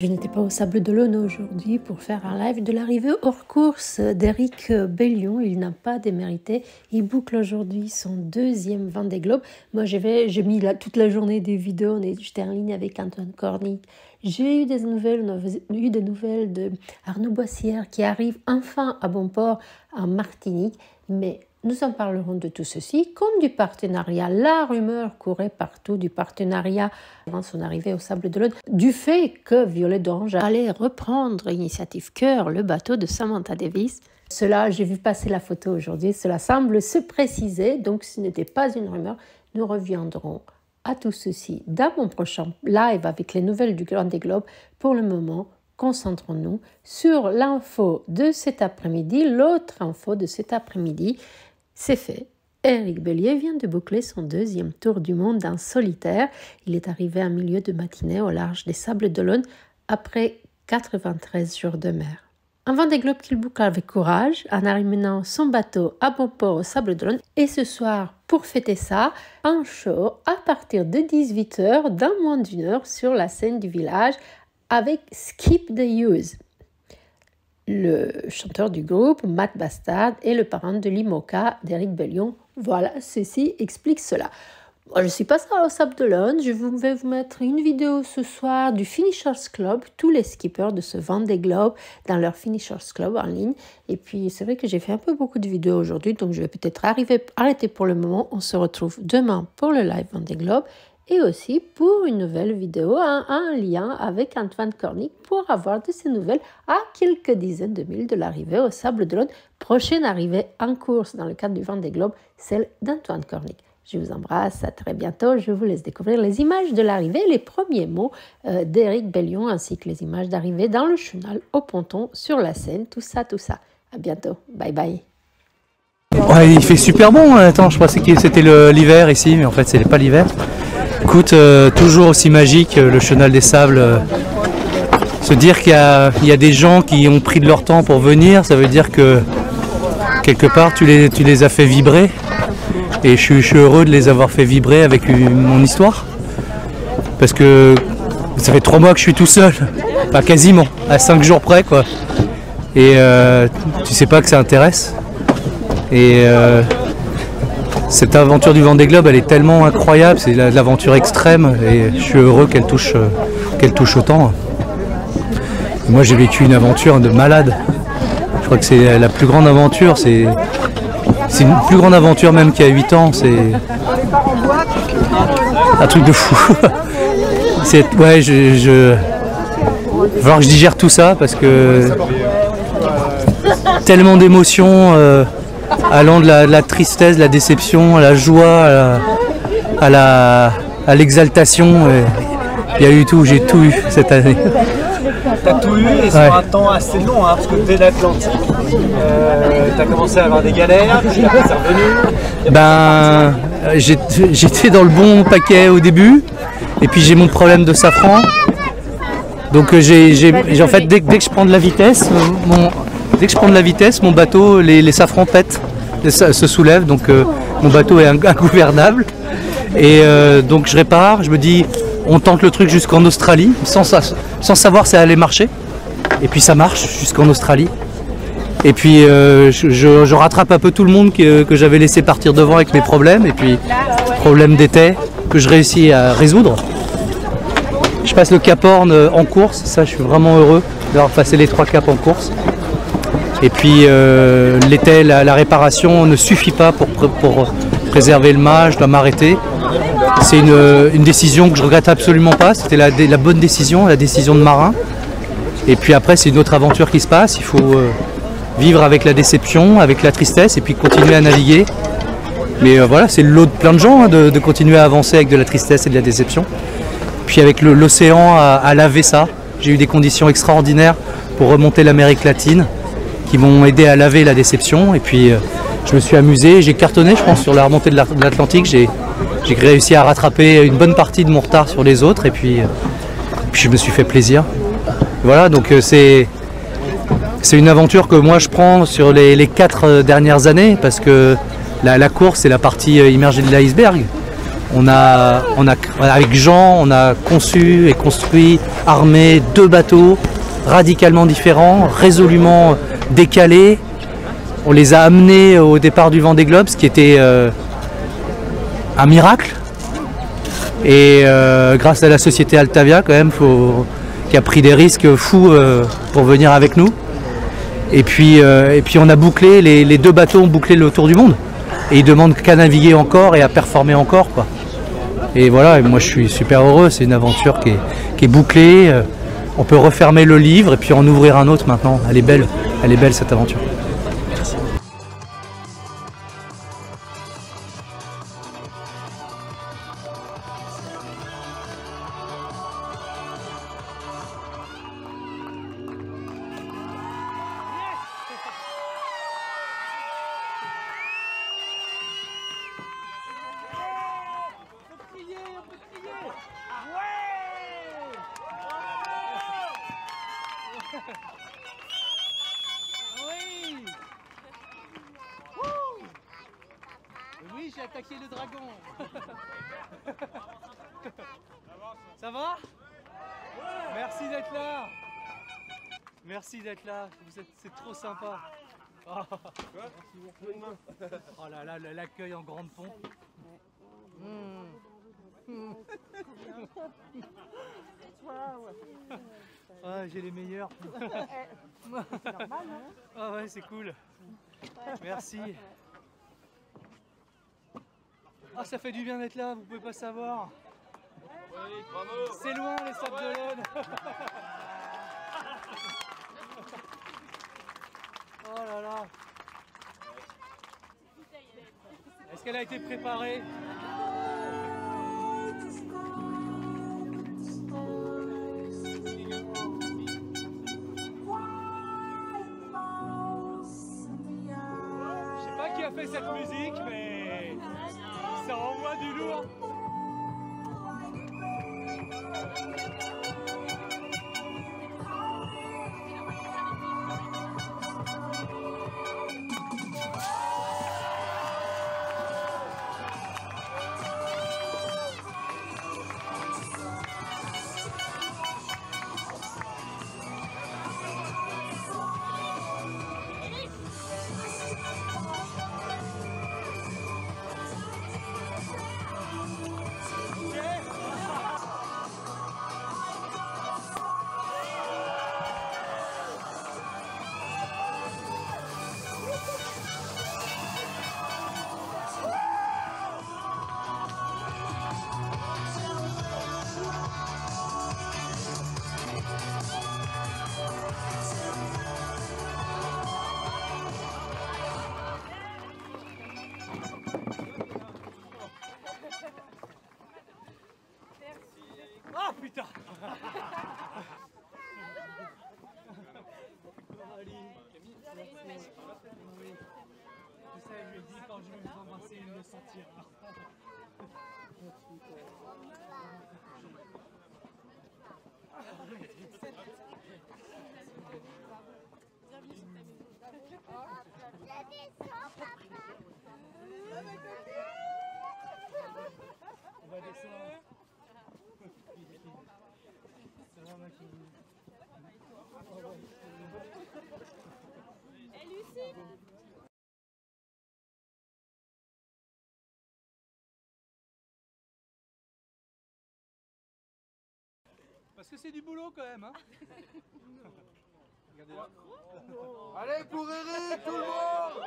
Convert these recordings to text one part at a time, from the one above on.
Je n'étais pas au Sable d'Olonne aujourd'hui pour faire un live de l'arrivée hors course d'Éric Bellion. Il n'a pas démérité. Il boucle aujourd'hui son deuxième Vendée Globe. Moi, j'ai mis toute la journée des vidéos. J'étais en ligne avec Antoine Cornic. J'ai eu des nouvelles. On a eu des nouvelles de Arnaud Boissière qui arrive enfin à bon port en Martinique. Mais nous en parlerons de tout ceci, comme du partenariat. La rumeur courait partout du partenariat avant son arrivée au Sable d'Olonne, du fait que Violet d'Orange allait reprendre Initiative Cœur, le bateau de Samantha Davis. Cela, j'ai vu passer la photo aujourd'hui, cela semble se préciser, donc ce n'était pas une rumeur. Nous reviendrons à tout ceci dans mon prochain live avec les nouvelles du Vendée Globe. Pour le moment, concentrons-nous sur l'info de cet après-midi. L'autre info de cet après-midi, c'est fait. Éric Bellion vient de boucler son deuxième tour du monde en solitaire. Il est arrivé en milieu de matinée au large des Sables d'Olonne après 93 jours de mer. Un Vendée Globe qu'il boucle avec courage en amenant son bateau à bon port au Sable d'Olonne. Et ce soir, pour fêter ça, un show à partir de 18h, dans moins d'une heure, sur la scène du village avec Skip the Use. Le chanteur du groupe, Matt Bastard, est le parrain de l'IMOCA d'Éric Bellion. Voilà, ceci explique cela. Moi, je ne suis pas au Sable d'Olonne. Je vais vous mettre une vidéo ce soir du Finishers Club, tous les skippers de ce Vendée Globe dans leur Finishers Club en ligne. Et puis, c'est vrai que j'ai fait un peu beaucoup de vidéos aujourd'hui, donc je vais peut-être arrêter pour le moment. On se retrouve demain pour le live Vendée Globe et aussi pour une nouvelle vidéo, un lien avec Antoine Cornic pour avoir de ces nouvelles à quelques dizaines de milles de l'arrivée au Sable d'Olonne. Prochaine arrivée en course dans le cadre du Vendée Globe, celle d'Antoine Cornic. Je vous embrasse, à très bientôt. Je vous laisse découvrir les images de l'arrivée, les premiers mots d'Éric Bellion ainsi que les images d'arrivée dans le chenal, au ponton, sur la Seine, tout ça. À bientôt. Bye bye. Ouais, il fait super bon. Attends, je pensais que c'était l'hiver ici, mais en fait, c'est pas l'hiver. Écoute, toujours aussi magique, le chenal des sables. Se dire qu'il y a des gens qui ont pris de leur temps pour venir, ça veut dire que quelque part tu les as fait vibrer. Et je suis heureux de les avoir fait vibrer avec mon histoire. Parce que ça fait 3 mois que je suis tout seul, pas quasiment, à 5 jours près quoi. Et tu sais pas que ça intéresse. Et cette aventure du Vendée Globe, elle est tellement incroyable, c'est de l'aventure extrême et je suis heureux qu'elle touche autant. Et moi j'ai vécu une aventure de malade. Je crois que c'est la plus grande aventure, c'est une plus grande aventure même qu'il y a 8 ans, c'est un truc de fou. Ouais, il va falloir que je digère tout ça parce que tellement d'émotions. Allant de la tristesse, de la déception, à la joie, à l'exaltation. Il y a eu tout, j'ai tout eu cette année. T'as tout eu et sur un temps assez long, hein, parce que dès l'Atlantique, t'as commencé à avoir des galères, puis après c'est revenu. Ben, j'étais dans le bon paquet au début, et puis j'ai mon problème de safran. Donc en fait, dès que je prends de la vitesse, mon bateau, les safrans pètent, se soulèvent, donc mon bateau est ingouvernable. Et donc je répare, je me dis, on tente le truc jusqu'en Australie, sans savoir si ça allait marcher. Et puis ça marche jusqu'en Australie. Et puis je rattrape un peu tout le monde que j'avais laissé partir devant avec mes problèmes. Et puis problème d'été que je réussis à résoudre. Je passe le Cap Horn en course, ça je suis vraiment heureux d'avoir passé les 3 caps en course. Et puis l'été, la réparation ne suffit pas pour préserver le mât, je dois m'arrêter. C'est une décision que je regrette absolument pas, c'était la bonne décision, la décision de marin. Et puis après c'est une autre aventure qui se passe, il faut vivre avec la déception, avec la tristesse et puis continuer à naviguer. Mais voilà, c'est le lot de plein de gens hein, de continuer à avancer avec de la tristesse et de la déception. Puis avec l'océan à laver ça, j'ai eu des conditions extraordinaires pour remonter l'Amérique latine qui m'ont aidé à laver la déception. Et puis je me suis amusé, j'ai cartonné je pense sur la remontée de l'Atlantique, j'ai réussi à rattraper une bonne partie de mon retard sur les autres et puis je me suis fait plaisir. Voilà, donc c'est une aventure que moi je prends sur les 4 dernières années parce que la course c'est la partie immergée de l'iceberg. Avec Jean, on a conçu et construit, armé 2 bateaux radicalement différents, résolument décalés. On les a amenés au départ du Vendée Globe, ce qui était un miracle. Et grâce à la société Altavia, quand même, qui a pris des risques fous pour venir avec nous. Et puis on a bouclé, les 2 bateaux ont bouclé le tour du monde. Et ils demandent qu'à naviguer encore et à performer encore, quoi. Et voilà, et moi je suis super heureux, c'est une aventure qui est bouclée. On peut refermer le livre et puis en ouvrir un autre maintenant. Elle est belle cette aventure. Oui, j'ai attaqué le dragon. Ça va? Merci d'être là. Merci d'être là. C'est trop sympa. Oh, oh là là, l'accueil en grande pompe. Ah, j'ai les meilleurs. C'est normal, hein? Ah ouais, c'est cool. Merci. Ah, ça fait du bien d'être là, vous pouvez pas savoir. Oui, bravo. C'est loin les Sables d'Olonne. Oh là là. Est-ce qu'elle a été préparée? Je sais pas qui a fait cette musique, mais ça envoie du lourd. Ah putain. Je sais, je lui ai dit quand je vais vous embrasser, il le sentira. On va descendre. Ça va, ma fille? Et Lucie? Parce que c'est du boulot quand même, hein. Regardez là. Allez pour Eric, tout le monde.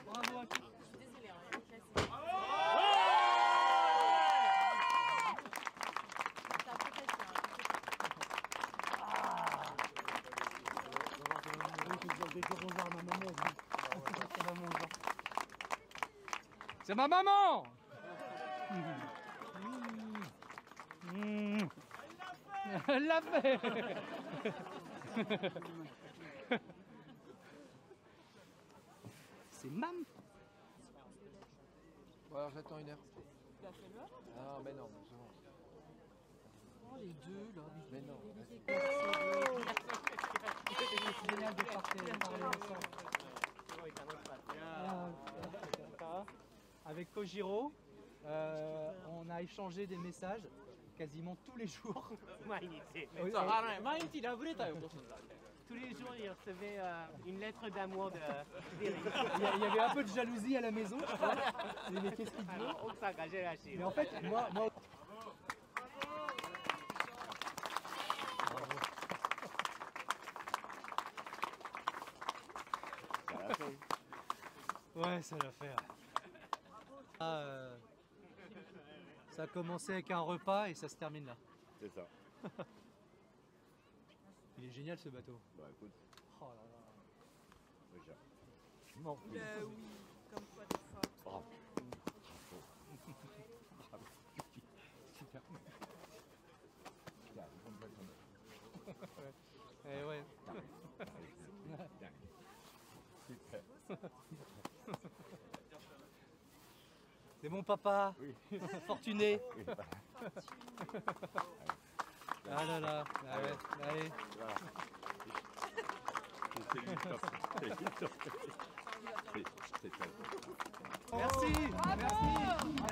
Bravo à tous. C'est ma maman. Elle l'a fait. bam. Bon alors j'attends une heure. Ah mais non, mais Oh, les deux là. Mais non. C'est génial de parler ensemble. Avec Kojiro, on a échangé des messages quasiment tous les jours. Tous les jours, il recevait une lettre d'amour d'Eric. Il y avait un peu de jalousie à la maison. Mais qu'est-ce qu'il dit? Mais en fait, moi... Ouais, ça l'a fait. Ça a commencé avec un repas et ça se termine là. C'est ça. Il est génial ce bateau. Bah écoute. Oh là là. Déjà. Je m'en fous. Oui, comme quoi des fois. Bravo. Super. Ouais. Eh ouais. Super. C'est mon papa. Oui. Fortuné. Oui, bah. Ah là là. Ah ouais. Allez. Voilà. C'est lui, top. C'est top. Merci. Merci.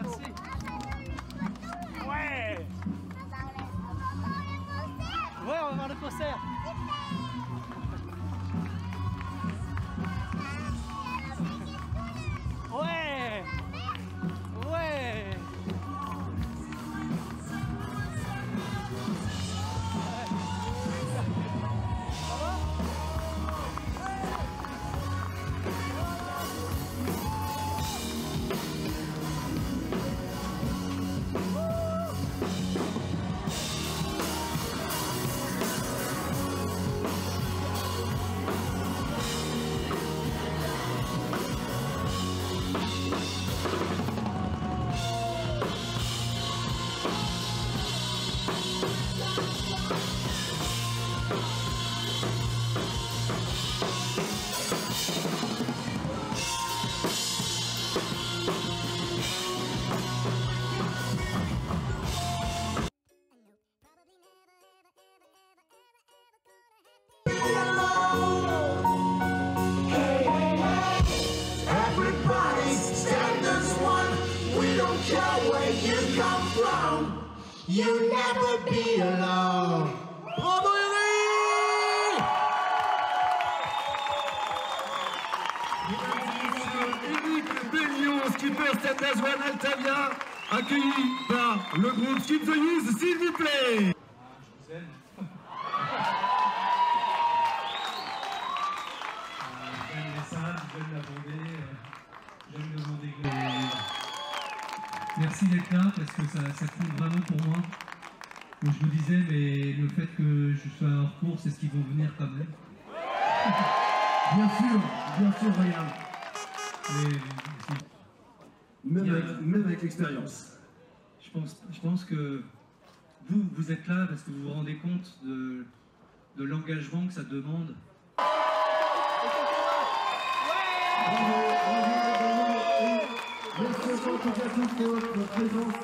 Merci. Ouais! Ouais, on va voir le concert. Ouais. Ouais. Everybody stand as one. We don't care where you come from. You'll never be alone. Bravo Eric! Mesdames et messieurs, Eric Bellion, skipper Stand as One Altavia, accueilli par le groupe Skip the Youth, s'il vous plaît. Je vous aime. J'aime les salles, j'aime la Vendée, j'aime le Vendée Globe. Merci d'être là parce que ça compte vraiment pour moi. Comme je vous disais, mais le fait que je sois hors course, est-ce qu'ils vont venir quand même? Bien sûr, regarde. Même avec l'expérience. Je pense que vous êtes là parce que vous vous rendez compte de l'engagement que ça demande. Merci encore à toutes et à tous pour votre présence.